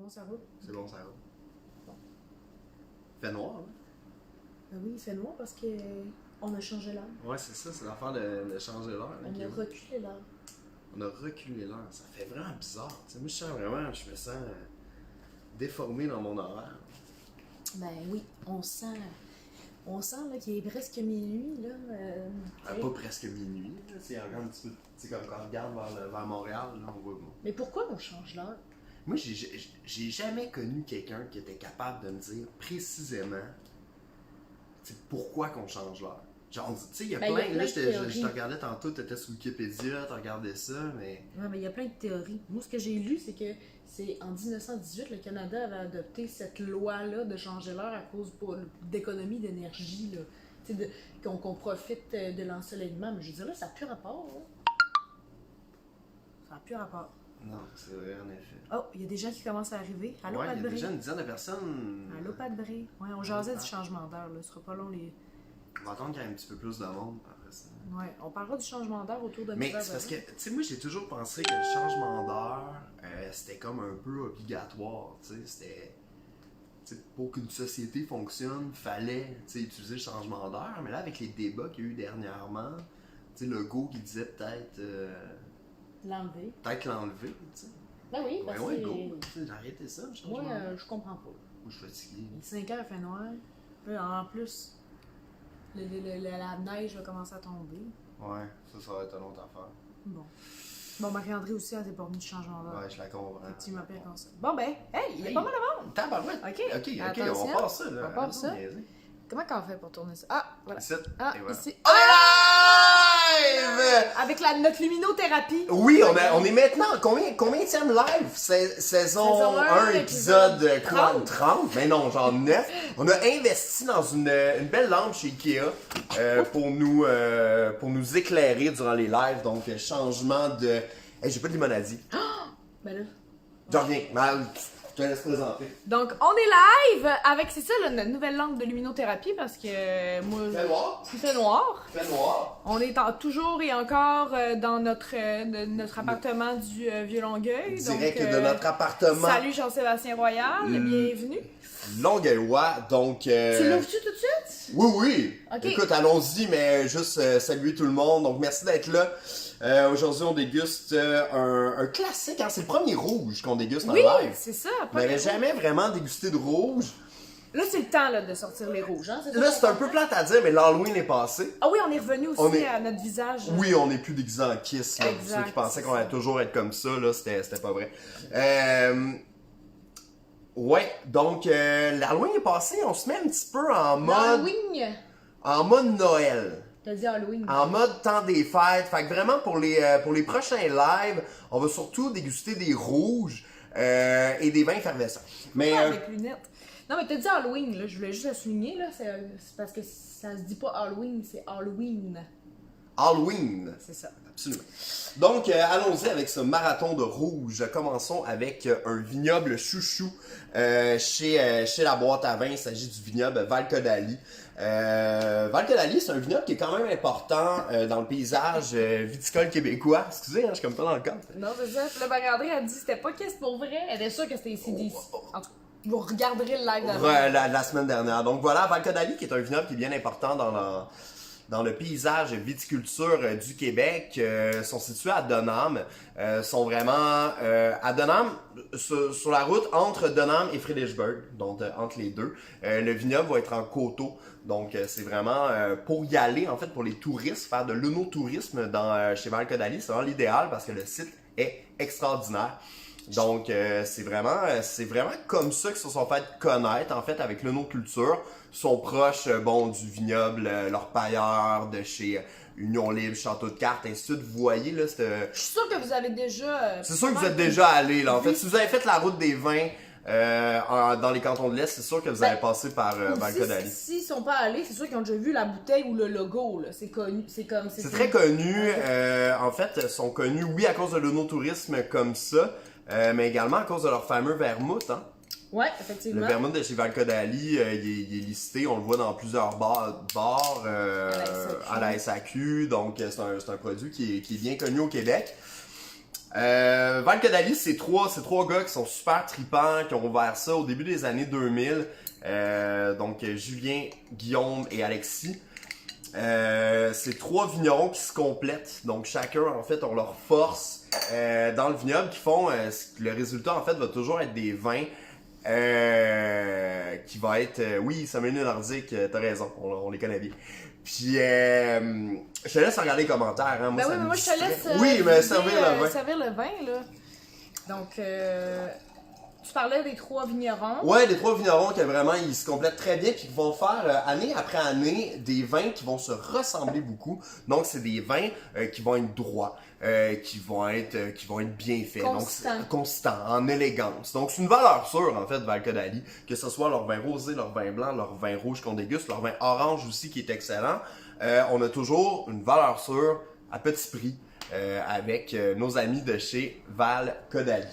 bon, ça roule. C'est bon, ça roule. Bon. Il fait noir, hein? Ben oui, il fait noir parce que on a changé l'heure. Ouais, c'est ça, c'est l'affaire de changer l'heure. On a reculé l'heure. On a reculé l'heure. Ça fait vraiment bizarre. T'sais, moi, je me sens déformé dans mon horaire. Ben oui, on sent là, qu'il est presque minuit. Là, Pas presque minuit, là. C'est encore un petit peu. C'est comme quand on regarde vers Montréal, là, on voit. Bon. Mais pourquoi on change l'heure? Moi, j'ai jamais connu quelqu'un qui était capable de me dire précisément pourquoi qu'on change l'heure. Genre, tu sais, il y a plein. Là, je te regardais tantôt, tu étais sur Wikipédia, tu regardais ça, mais. Ouais, mais il y a plein de théories. Moi, ce que j'ai lu, c'est que c'est en 1918, le Canada avait adopté cette loi-là de changer l'heure à cause d'économie d'énergie, là. Tu sais, qu'on profite de l'ensoleillement. Mais je veux dire, là, ça n'a plus rapport, là. Ça n'a plus rapport. Non, c'est vrai, en effet. Oh, il y a des gens qui commencent à arriver. Allô, ouais, Pat il y a Bré. déjà une dizaine de personnes. Allô, Pat Bré. Ouais, on jasait du changement d'heure, là. Ce sera pas long, les. On va attendre qu'il y ait un petit peu plus de monde après ça. Ouais, on parlera du changement d'heure autour de Mais c'est parce que, tu sais, moi, j'ai toujours pensé que le changement d'heure, c'était comme un peu obligatoire, tu sais. C'était. Tu sais, pour qu'une société fonctionne, fallait, tu sais, utiliser le changement d'heure. Mais là, avec les débats qu'il y a eu dernièrement, tu sais, Legault qui disait peut-être. L'enlever. Peut-être l'enlever, tu sais. Ben oui, parce ouais, que. go, tu sais, j'ai arrêté ça, le changement Moi, d'heure. je comprends pas. Moi, je suis fatigué. Il est 5 heures, il fait noir. Là, en plus, la neige va commencer à tomber. Ouais, ça va être une autre affaire. Bon. Bon, Marie-André aussi, elle s'est pas revenue du changement d'heure. Ouais, je la comprends. Effectivement, pire qu'on ça. Bon, ben, hey, il y a pas mal de monde. Tabarouette. Ok, ok, attention. on passe ça, là. On passe ça. Comment qu'on fait pour tourner ça? Ah, voilà. Ici, Ah, et voilà. ici. On est live! Avec notre luminothérapie. Oui, on est maintenant, combienième live? Saison 1, épisode 30. Mais non, genre 9. On a investi dans une belle lampe chez Ikea pour nous éclairer durant les lives. Donc, changement de... Hey, j'ai pas de limonadie. Ben là. Je reviens. Mal, je te laisse présenter. Donc, on est live avec, c'est ça, là, notre nouvelle lampe de luminothérapie parce que moi. Fait noir. Il fait noir. Fait noir. On est toujours et encore dans notre appartement du Vieux-Longueuil. Direct donc, de notre appartement. Salut Jean-Sébastien Royal, bienvenue. Longueuillois, donc... Tu l'ouvres-tu tout de suite? Oui. Ok. Écoute, allons-y, mais juste saluer tout le monde. Donc, merci d'être là. Aujourd'hui, on déguste un classique. Hein? C'est le premier rouge qu'on déguste en Oui, live. c'est ça. On n'avait jamais vraiment dégusté de rouge. Là, c'est le temps là, de sortir les rouges. Hein? Là, c'est un peu plate à dire, mais l'Halloween est passé. Ah oui, on est revenu aussi à notre visage. Oui, on n'est plus déguisé en Kiss. Là. Exact, Ceux qui pensaient qu'on allait toujours être comme ça, là, c'était pas vrai. Ouais, donc l'Halloween est passé, on se met un petit peu en mode Noël. T'as dit Halloween. En mode temps des fêtes. Fait que vraiment pour les prochains lives, on va surtout déguster des rouges et des vins effervescents. Mais avec lunettes. Non, mais t'as dit Halloween, là. Je voulais juste le souligner, là. C'est parce que ça se dit pas Halloween, c'est Halloween. Halloween. C'est ça. Absolument. Donc, allons-y avec ce marathon de rouge. Commençons avec un vignoble chouchou chez la boîte à vin. Il s'agit du vignoble Val-Caudalie. Val-Caudalie, c'est un vignoble qui est quand même important dans le paysage viticole québécois. Excusez, hein, je suis comme pas dans le cadre. Non, c'est ça. Puis là, Marie-André a dit c'était pas qu'est-ce pour vrai. Elle était sûre que c'était ici d'ici. En tout cas, vous regarderez le live d'avant. La semaine dernière. Donc voilà, Val-Caudalie, qui est un vignoble qui est bien important dans le paysage viticulture du Québec, sont situés à Denham, sont vraiment à Denham, sur la route entre Denham et Fredericksburg, donc entre les deux. Le vignoble va être en coteau, donc c'est vraiment pour y aller, en fait, pour les touristes, faire de l'œnotourisme chez Val-Caudalie, c'est vraiment l'idéal parce que le site est extraordinaire. Donc, c'est vraiment comme ça qu'ils se sont fait connaître, en fait, avec l'œnoculture. Ils sont proches, du vignoble, leur pailleur, de chez Union Libre, Château de Cartes, ainsi de suite. Vous voyez, là, Je suis sûre que vous avez déjà... c'est sûr que vous êtes déjà allés, là. En fait, si vous avez fait la route des vins dans les cantons de l'Est, c'est sûr que vous avez passé par Val-Caudalie. S'ils sont pas allés, c'est sûr qu'ils ont déjà vu la bouteille ou le logo, là. C'est connu, c'est comme... C'est très connu. En fait, ils sont connus, oui, à cause de l'œnotourisme comme ça, mais également à cause de leur fameux vermouth, hein. Ouais, effectivement. Le vermouth de chez Val-Caudalie, il est listé, on le voit dans plusieurs bars à la SAQ, donc c'est un produit qui est bien connu au Québec. Val Caudalie, c'est trois gars qui sont super tripants, qui ont ouvert ça au début des années 2000. Donc Julien, Guillaume et Alexis. C'est 3 vignerons qui se complètent. Donc chacun, en fait, ont leur force dans le vignoble qui font... le résultat, en fait, va toujours être des vins qui va être... oui, Sommelier Nordique, t'as raison, on les connaît bien. Puis, je te laisse regarder les commentaires. Hein. Moi, ben oui, mais moi, je te laisse oui, mais servir le vin. Servir le vin, là. Donc, tu parlais des 3 vignerons. Ouais, les 3 vignerons qui vraiment, ils se complètent très bien puis qui vont faire année après année des vins qui vont se ressembler beaucoup. Donc, c'est des vins qui vont être droits. Qui vont être bien faits, donc constant, en élégance. Donc c'est une valeur sûre en fait Val Caudalie, que ce soit leur vin rosé, leur vin blanc, leur vin rouge qu'on déguste, leur vin orange aussi qui est excellent. On a toujours une valeur sûre à petit prix avec nos amis de chez Val Caudalie.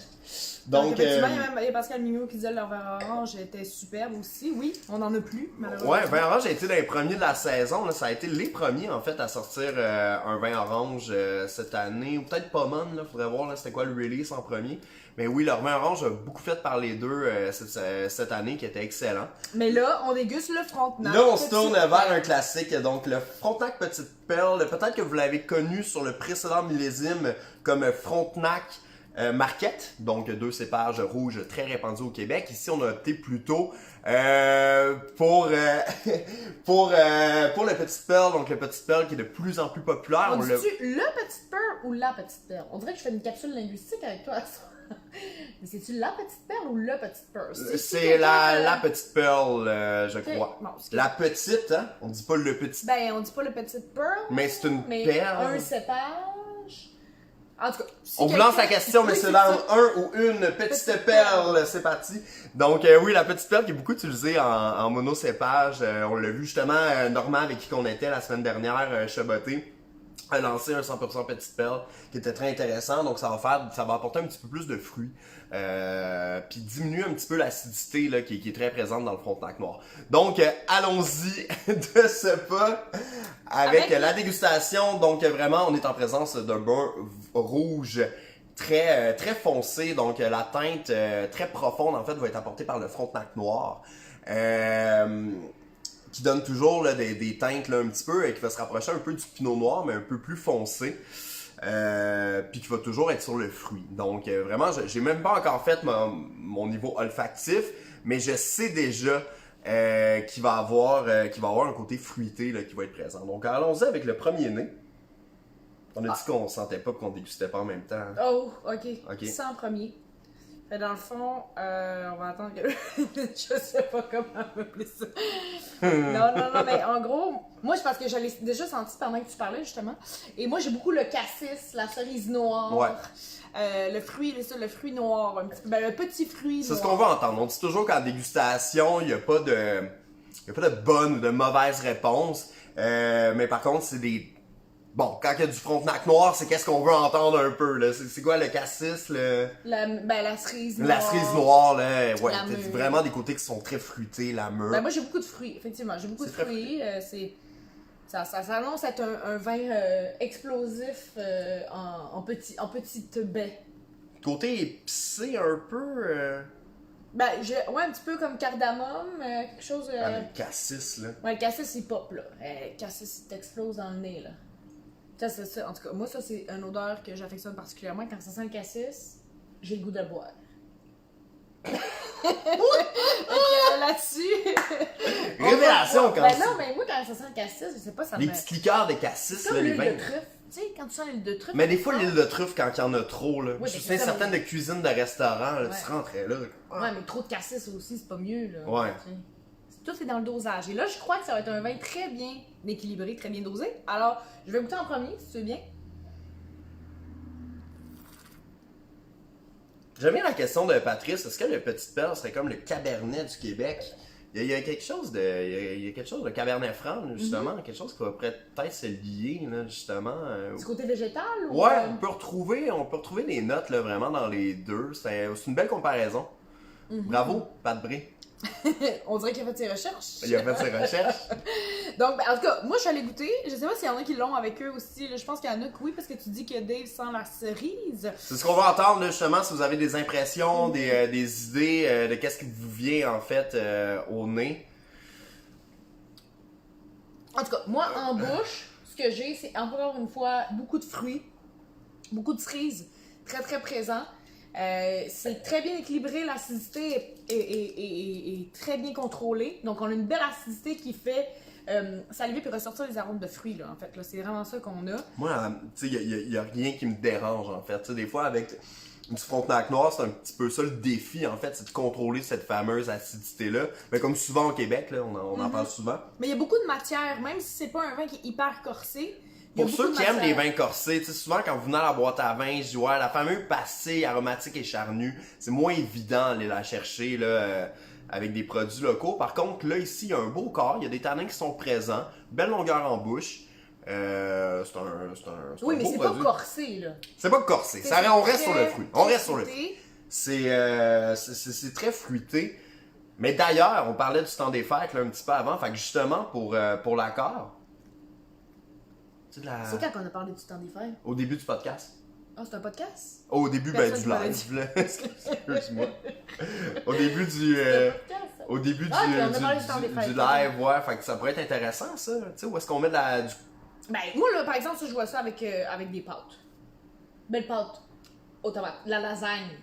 Donc effectivement, il y a Pascal Mignot qui disait que leur vin orange était superbe aussi. Oui, on n'en a plus, malheureusement. Ouais, vin orange a été dans les premiers de la saison. Là. Ça a été les premiers, en fait, à sortir un vin orange cette année. Ou peut-être Pommone, là. Faudrait voir c'était quoi le release en premier. Mais oui, leur vin orange a beaucoup fait par les deux cette année, qui était excellent. Mais là, on déguste le Frontenac. Là, on se tourne vers un classique. Donc, le Frontenac Petite Perle. Peut-être que vous l'avez connu sur le précédent millésime comme Frontenac Marquette, donc 2 cépages rouges très répandus au Québec. Ici, on a opté plutôt pour le Petite Perle, donc le Petite Perle qui est de plus en plus populaire. On dit-tu le Petite Perle ou la Petite Perle? On dirait que je fais une capsule linguistique avec toi. Mais c'est-tu la Petite Perle ou le Petite Perle? C'est la Petite Perle, je crois. Bon, la petite, hein? On dit pas le petit. Ben, on dit pas le Petite Perle. Mais c'est une perle. Un cépage. En tout cas, on vous lance la question, mais c'est dans un ou une petite perle, c'est parti. Donc oui, la petite perle qui est beaucoup utilisée en monocépage. On l'a vu justement, Normand avec qui on était la semaine dernière, Chaboté, a lancé un 100% petite perle qui était très intéressant. Donc ça va apporter un petit peu plus de fruits. Puis diminuer un petit peu l'acidité là, qui est très présente dans le Frontenac noir. Donc allons-y de ce pas avec la dégustation. Donc vraiment on est en présence d'un brun rouge très foncé. Donc la teinte très profonde en fait va être apportée par le Frontenac noir. Qui donne toujours là, des teintes là, un petit peu et qui va se rapprocher un peu du pinot noir mais un peu plus foncé. Puis qui va toujours être sur le fruit. Donc vraiment, j'ai même pas encore fait mon niveau olfactif, mais je sais déjà qu'il va avoir un côté fruité là, qui va être présent. Donc allons-y avec le premier nez. On a dit qu'on sentait pas qu'on dégustait pas en même temps. Hein? Oh, ok. Sans premier. Fait dans le fond, on va attendre que... je sais pas comment appeler ça. non, mais en gros, moi c'est parce que je l'ai déjà senti pendant que tu parlais justement. Et moi j'ai beaucoup le cassis, la cerise noire, le fruit noir, un petit peu, le petit fruit noir. C'est ce qu'on va entendre. On dit toujours qu'en dégustation, il n'y a pas de bonne ou de mauvaise réponse. Mais par contre, c'est des... Bon, quand il y a du Frontenac noir, c'est qu'est-ce qu'on veut entendre un peu, là. C'est quoi le cassis, la cerise noire. La cerise noire, là. Ouais, t'as vraiment des côtés qui sont très fruités, la mûre. Ben moi, j'ai beaucoup de fruits, effectivement. J'ai beaucoup de fruits. Ça s'annonce être un vin explosif en petite baie. Côté épicé, un peu... Ben, ouais, un petit peu comme cardamome, quelque chose... le cassis, là. Ouais, le cassis, il pop, là. Le cassis, il t'explose dans le nez, là. Ça, c'est ça. En tout cas, moi, ça, c'est une odeur que j'affectionne particulièrement. Quand ça sent le cassis, j'ai le goût de le boire. Là-dessus... Révélation, quand ben non, mais moi, quand ça sent le cassis, je sais pas, ça me... Les petites liqueurs de cassis, là, les vins. l'huile de truffe. Tu sais, quand tu sens l'huile de truffe... Mais des fois, l'huile de truffe, quand il y en a trop, là. Oui, je suis certaine de cuisine de restaurant, là, tu rentrais là. Ouais, mais trop de cassis aussi, c'est pas mieux, là. Ouais. Tout est dans le dosage. Et là, je crois que ça va être un vin très bien équilibré, très bien dosé. Alors, je vais goûter en premier, si tu veux bien. J'aime bien la question de Patrice. Est-ce que le Petite Perle serait comme le Cabernet du Québec? Il y a quelque chose de Cabernet Franc, justement. Quelque chose qui va peut-être se lier, là, justement. Du côté végétal? Ou... Ouais, on peut retrouver des notes, là, vraiment, dans les deux. C'est une belle comparaison. Bravo, Pat Bré. On dirait qu'il a fait ses recherches. Il a fait ses recherches. Donc, ben, en tout cas, moi, je suis allée goûter. Je sais pas s'il y en a qui l'ont avec eux aussi. Là. Je pense qu'il y en a que oui, parce que tu dis que Dave sent la cerise. C'est ce qu'on va entendre, là, justement, si vous avez des impressions, des idées de qu'est-ce qui vous vient, en fait, au nez. En tout cas, moi, en bouche, ce que j'ai, c'est encore une fois beaucoup de fruits, beaucoup de cerises, très très présent. C'est très bien équilibré, l'acidité est très bien contrôlée. Donc, on a une belle acidité qui fait saliver puis ressortir les arômes de fruits, là, en fait. Là. C'est vraiment ça qu'on a. Moi, tu sais, il n'y a rien qui me dérange, en fait. Tu sais, des fois, avec du Frontenac noir, c'est un petit peu ça le défi, en fait, c'est de contrôler cette fameuse acidité-là. Mais comme souvent au Québec, là, on en parle souvent. Mais il y a beaucoup de matière, même si c'est pas un vin qui est hyper corsé. Pour ceux qui aiment les vins corsés, tu sais, souvent quand vous venez à la boîte à vin, je dis ouais, la fameuse pastille aromatique et charnue, c'est moins évident d'aller la chercher là, avec des produits locaux. Par contre, là, ici, il y a un beau corps, il y a des tanins qui sont présents, belle longueur en bouche. C'est un oui, mais beau c'est produit. pas corsé, là. C'est pas corsé. On reste sur le fruit. On reste sur le fruité. fruit. C'est très fruité. Mais d'ailleurs, on parlait du temps des fêtes là, un petit peu avant. Fait que justement, pour l'accord, c'est quand qu'on a parlé du temps des fêtes? au début du podcast. Ah, c'est un podcast? Au début du live, là. Excuse-moi. Au début du live, ouais. Fait que ça pourrait être intéressant, ça. Tu sais, où est-ce qu'on met du... Ben, moi, là, par exemple, ça, je vois ça avec des pâtes. Belle pâte aux tomates. La lasagne.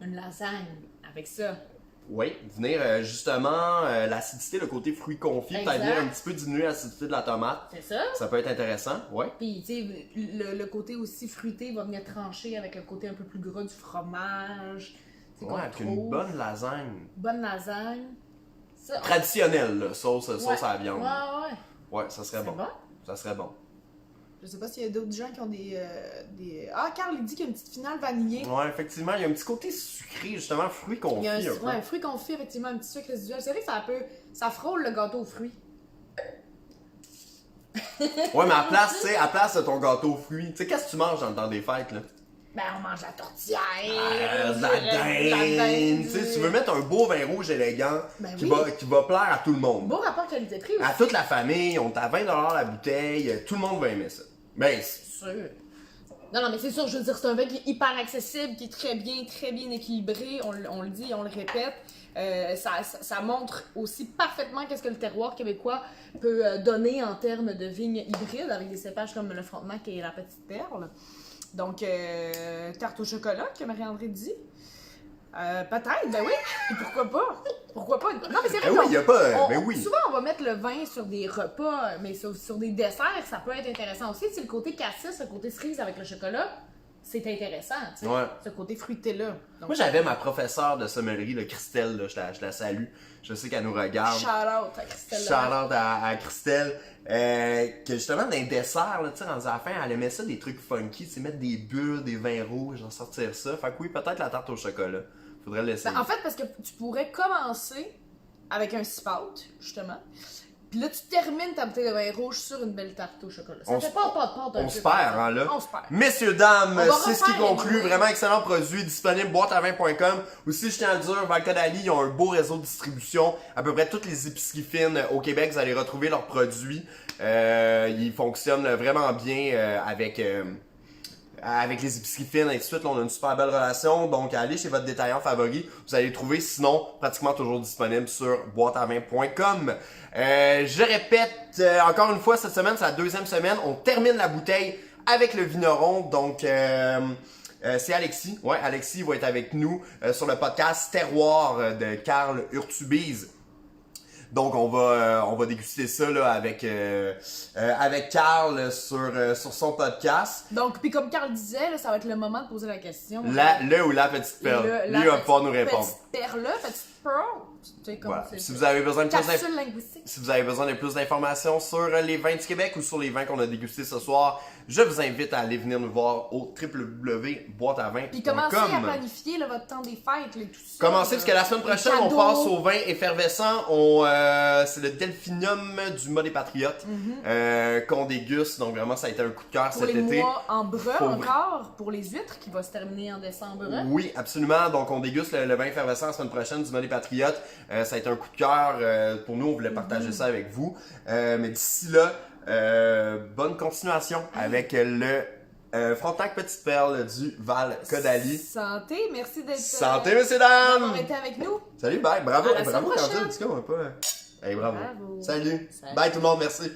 Une lasagne avec ça. Oui, venir justement l'acidité, le côté fruit confit, peut-être venir un petit peu diminuer l'acidité de la tomate. C'est ça. Ça peut être intéressant, ouais. Puis, tu sais, le côté aussi fruité va venir trancher avec le côté un peu plus gras du fromage. Ouais, avec une bonne lasagne. Bonne lasagne. Ça, traditionnelle, là, sauce à la viande. Ouais. Ouais, ça serait bon. Ça serait bon. Je sais pas s'il y a d'autres gens qui ont des... Ah, Carl, il dit qu'il y a une petite finale vanillée. Ouais, effectivement, il y a un petit côté sucré, justement, fruit confit. Un fruit confit, effectivement, un petit sucre résiduel. C'est vrai que ça frôle le gâteau aux fruits. Ouais, mais à place de ton gâteau aux fruits, tu sais, qu'est-ce que tu manges dans le temps des fêtes, là? Ben, on mange la tourtière, la dinde. Tu sais, tu veux mettre un beau vin rouge élégant qui va plaire à tout le monde. Beau rapport qualité-prix aussi. À toute la famille, on est à 20$ la bouteille, tout le monde va aimer ça. Ben, c'est sûr. Non, mais c'est sûr, je veux dire, c'est un vin qui est hyper accessible, qui est très bien équilibré, on le dit, on le répète. Ça montre aussi parfaitement qu'est-ce que le terroir québécois peut donner en termes de vignes hybrides, avec des cépages comme le Frontenac et la Petite Perle. Donc, tarte au chocolat, que Marie-André dit. Peut-être, ben oui, pourquoi pas? Pourquoi pas? Non, mais c'est vrai, oui, y a pas, oui. Souvent, on va mettre le vin sur des repas, mais sur des desserts, ça peut être intéressant aussi. Tu sais, le côté cassis, le côté cerise avec le chocolat, c'est intéressant, tu sais, ce côté fruité-là. Donc, moi, j'avais ma professeure de sommellerie, là, Christelle, là, je la salue. Je sais qu'elle nous regarde. Shout-out à Christelle. Shout-out à Christelle. Que justement, dans les desserts, là, à la fin, elle aimait ça, des trucs funky, mettre des bulles, des vins rouges, en sortir ça. Fait que oui, peut-être la tarte au chocolat. Faudrait l'essayer. Ben, en fait, parce que tu pourrais commencer avec un sip-out, justement. Puis là, tu termines ta bouteille de vin rouge sur une belle tarte au chocolat. Ça fait pas de pâte. On se perd, hein, là. On se perd. Messieurs, dames, c'est ce qui conclut. Vraiment excellent produit, disponible boîteavin.com. Aussi, je tiens à le dire, Val d'Ali, ils ont un beau réseau de distribution. À peu près toutes les épiceries fines au Québec, vous allez retrouver leurs produits. Ils fonctionnent vraiment bien avec les épiceries fines, et ainsi de suite. Là, on a une super belle relation. Donc, allez chez votre détaillant favori. Vous allez les trouver, sinon, pratiquement toujours disponible sur boîteavin.com. Je répète, encore une fois, cette semaine, c'est la deuxième semaine. On termine la bouteille avec le vigneron. Donc, c'est Alexis. Ouais, Alexis va être avec nous sur le podcast Terroir de Carl Urtubise. Donc on va déguster ça là avec Carl sur son podcast. Donc puis comme Carl disait, là, ça va être le moment de poser la question. Le ou la petite perle. Lui va pouvoir nous répondre. Petite perle, petite pearl. Voilà. Si vous avez besoin de plus d'informations sur les vins du Québec ou sur les vins qu'on a dégustés ce soir, je vous invite à aller venir nous voir au www.boîteavin.com. Puis commencez à planifier là, votre temps des fêtes et tout ça. Commencez parce que la semaine prochaine, on passe au vin effervescent. C'est le Delphinium du Mât des Patriotes qu'on déguste. Donc vraiment, ça a été un coup de cœur cet été. Pour les mois en brun encore, pour les huîtres, qui va se terminer en décembre. Oui, absolument. Donc on déguste le vin effervescent la semaine prochaine du Mât des Patriotes. Ça a été un coup de cœur pour nous, on voulait partager ça avec vous. Mais d'ici là, bonne continuation avec le Frontenac Petite Perle du Val-Caudalie. Santé, merci d'être Santé, messieurs, dames! d'avoir été avec nous. Salut, bye, bravo, À la semaine bravo, prochaine. Candide, en tout cas, on va pas... Hey, bravo. Bravo. Salut. Salut. Bye tout le monde, merci.